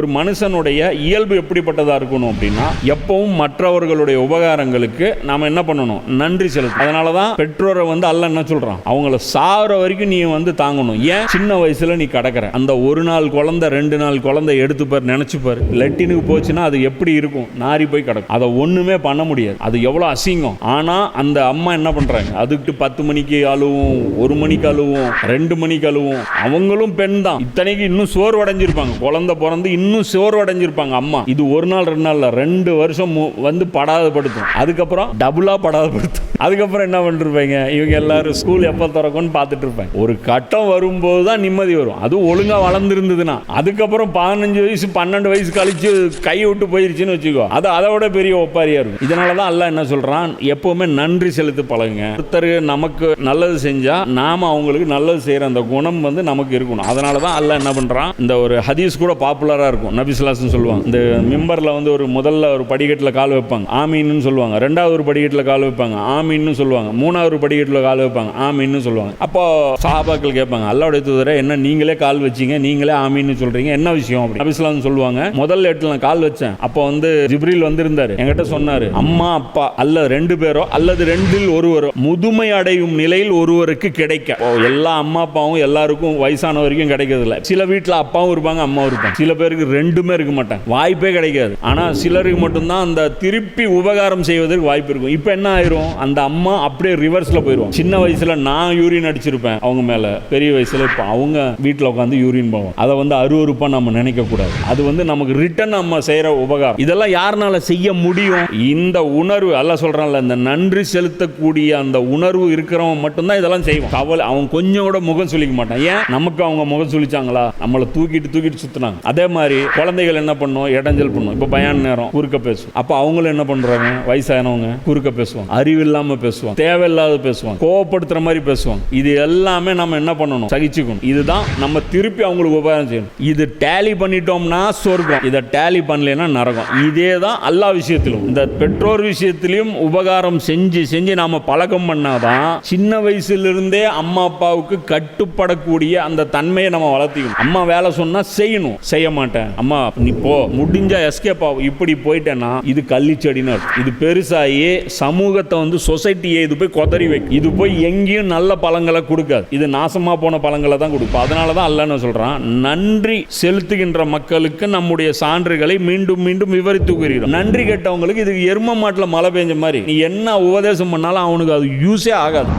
ஒரு மனுஷனுடைய இயல்பு எப்படிப்பட்டதா இருக்கணும் அப்படின்னா, எப்பவும் மற்றவர்களுடைய உபகாரங்களுக்கு நாம என்ன பண்ணணும், நன்றி செலுத்தணும். அதனாலதான் பெற்றோரை அல்லாஹ் என்ன சொல்றான், அவங்கள சாகுற வரைக்கும் நீ தாங்கணும். ஏன் சின்ன வயசுல நீ கடக்கிற அந்த ஒரு நாள் குழந்தை 2 நாள் குழந்தை எடுத்து பாரு, நினைச்சு பாரு, லெட்டினுக்கு போச்சுன்னா அது எப்படி இருக்கும், நாரி போய் கிடக்கும். அதை ஒண்ணுமே பண்ண முடியாது, அது எவ்வளவு அசிங்கம். ஆனா அந்த அம்மா என்ன பண்றாங்க, அதுக்கு 10 மணிக்கு அழுவும், 1 மணிக்கு அழுவும், 2 மணிக்கு அழுவும். அவங்களும் பெண் தான், இத்தனைக்கு இன்னும் சோர்வடைஞ்சிருப்பாங்க, குழந்தை பிறந்து இன்னும் சோர்வடைஞ்சிருப்பாங்க அம்மா. இது ஒரு நாள் 2 நாள்ல 2 வருஷம் படாதப்படுத்தும். அதுக்கப்புறம் டபுளா படாதப்படுத்தும். அதுக்கப்புறம் என்ன பண்ணிருப்பாங்க, இவங்க எல்லாரும் ஸ்கூல் எப்ப திறக்கும்னு பார்த்துட்டு இருப்பாங்க. ஒரு கட்டம் வரும்போது தான் நிம்மதி வரும். அது ஒழுங்கா வளர்ந்துருந்ததுன்னா. அதுக்கப்புறம் 15 வயசு 12 வயசு கழிச்சு கை விட்டு போயிருச்சுன்னு வச்சுக்கோ, அது அதை விட பெரிய ஒப்பாரியா இருக்கும். இதனாலதான் அல்லாஹ் என்ன சொல்றான், எப்பவுமே நன்றி செலுத்து பழகுங்க. ஒருத்தர் நமக்கு நல்லது செஞ்சா நாம அவங்களுக்கு நல்லது செய்யற அந்த குணம் நமக்கு இருக்கணும். அதனாலதான் அல்லாஹ் என்ன பண்றான், இந்த ஒரு ஹதீஸ் கூட பாப்புலரா இருக்கும். நபி ஸல்லல்லாஹு அலைஹி வஸல்லம் சொல்லுவாங்க, இந்த மிம்பர்ல ஒரு முதல்ல ஒரு படிக்கட்டுல கால் வைப்பாங்க, ஆமீன்னு சொல்லுவாங்க. 2வது ஒரு படிக்கட்டுல கால் வைப்பாங்க, ஆமீன்னு சொல்லுவாங்க. 3வது படிக்கட்டுல கால் வைப்பாங்க, ஆமீன்னு சொல்லுவாங்க. அப்போ சஹாபாக்கள் கேட்பாங்க, அல்லாஹ்வுடைய தூதரே, என்ன நீங்களே கால் வச்சீங்க, நீங்களே ஆமீன்னு சொல்றீங்க, என்ன விஷயம் அப்படி? நபி ஸல்லல்லாஹு அலைஹி வஸல்லம் சொல்லுவாங்க, முதல் இடத்துல நான் கால் வச்சேன், அப்போ ஜிப்ரீல் வந்திருந்தாரு, என்கிட்ட சொன்னாரு, அம்மா அப்பா அல்ல 2 பேரோ அல்லது 2ல் ஒருவரோ முதுமை அடையும் நிலையில் ஒருவருக்கு கிடைக்க. எல்லா அம்மா அப்பாவும் எல்லாருக்கும் வயசான வரைக்கும் கிடைக்கிறது இல்லை. சில வீட்டுல அப்பாவும் இருப்பாங்க, அம்மாவும் இருப்பாங்க. சில பேருக்கு 2மே இருக்க மாட்டாங்க, வாய்ப்பே கிடைக்காது. ஆனா சிலருக்கு மட்டும்தான் அந்த திருப்பி உபகாரம் செய்வதற்கு வாய்ப்பு இருக்கும். இப்ப என்ன ஆயிரும், அந்த அம்மா அப்படியே ரிவர்ஸ்ல போயிரும். சின்ன வயசுல நான் யூரின் அடிச்சிருப்பேன் அவங்க மேல, பெரிய வயசுல இப்ப அவங்க வீட்டுல உட்காந்து யூரின் போவோம். அதை அருவருப்பா நம்ம நினைக்க கூடாது. அது நமக்கு ரிட்டர்ன் நம்ம செய்யற உபகாரம். இதெல்லாம் யாருனால செய்ய முடியும், இந்த உணர்வு அல்லாஹ் சொல்றான்ல, இந்த நன்றி செலுத்தக்கூடிய அந்த உணர்வு இருக்கிறவன் மட்டும்தான் இதெல்லாம் செய்வான். கவலை அவன் கொஞ்சம் கூட முகம் சொல்லிக்க மாட்டான். ஏன், நமக்கு அவங்க முகம் சொல்லிச்சாங்களா, நம்மளை தூக்கிட்டு சுத்தினாங்க. அதே மாதிரி குழந்தைகள் என்ன பண்ணும், இடைஞ்சல் பண்ணும். இப்ப பயான் நேரம் குறுக்க பேசும். அப்ப அவங்களும் என்ன பண்றாங்க, வயசானவங்க குறுக்க பேசுவாங்க, அறிவு இல்லாம பேசுவாங்க, தேவையில்லாத பேசுவாங்க, கோவப்படுத்துற மாதிரி பேசுவாங்க. இது எல்லாமே நம்ம என்ன பண்ணணும், சகிச்சுக்கணும். இதுதான் நம்ம திருப்பி அவங்களுக்கு உபகாரம் செய்யணும். இது டேலி பண்ணிட்டோம்னா சொர்க்கம், இதை டேலி பண்ணலைன்னா நரகம். இதே தான் அல்லாஹ் விஷயத்திலும், இந்த பெற்றோர் விஷயத்திலும் உபகாரம் செஞ்சு செஞ்சு நாம பழக்கம் பண்ணாதான் சின்ன வயசுலிருந்தே அம்மா அப்பாவுக்கு கட்டுப்படக்கூடிய அந்த தன்மையை நம்ம வளர்த்திக்கணும். அம்மா வேலை சொன்னா செய்யணும், செய்ய மாட்டேன் அம்மா நீ போ, முடிஞ்சா எஸ்கேப் ஆகும், இப்படி போயிட்டேன்னா இது கள்ளிச்செடின்னு அர்த்தம். இது பெருசாகி சமூகத்தை சொசைட்டியை இது போய் கொதறி வைக்கும். இது போய் எங்கேயும் நல்ல பழங்களை கொடுக்காது, இது நாசமா போன பழங்களை தான் கொடுக்கும். அதனாலதான் அல்லாஹ் என்ன சொல்றான், நன்றி செலுத்துகின்ற மக்களுக்கு நம்முடைய சான்றுகளை மீண்டும் மீண்டும் விவரித்து கூறுகிறோம். நன்றி கேட்டவங்களுக்கு இது எரும மாட்டில் மழை பெஞ்ச மாதிரி, நீ என்ன உபதேசம் பண்ணாலும் அவனுக்கு அது யூஸே ஆகாது.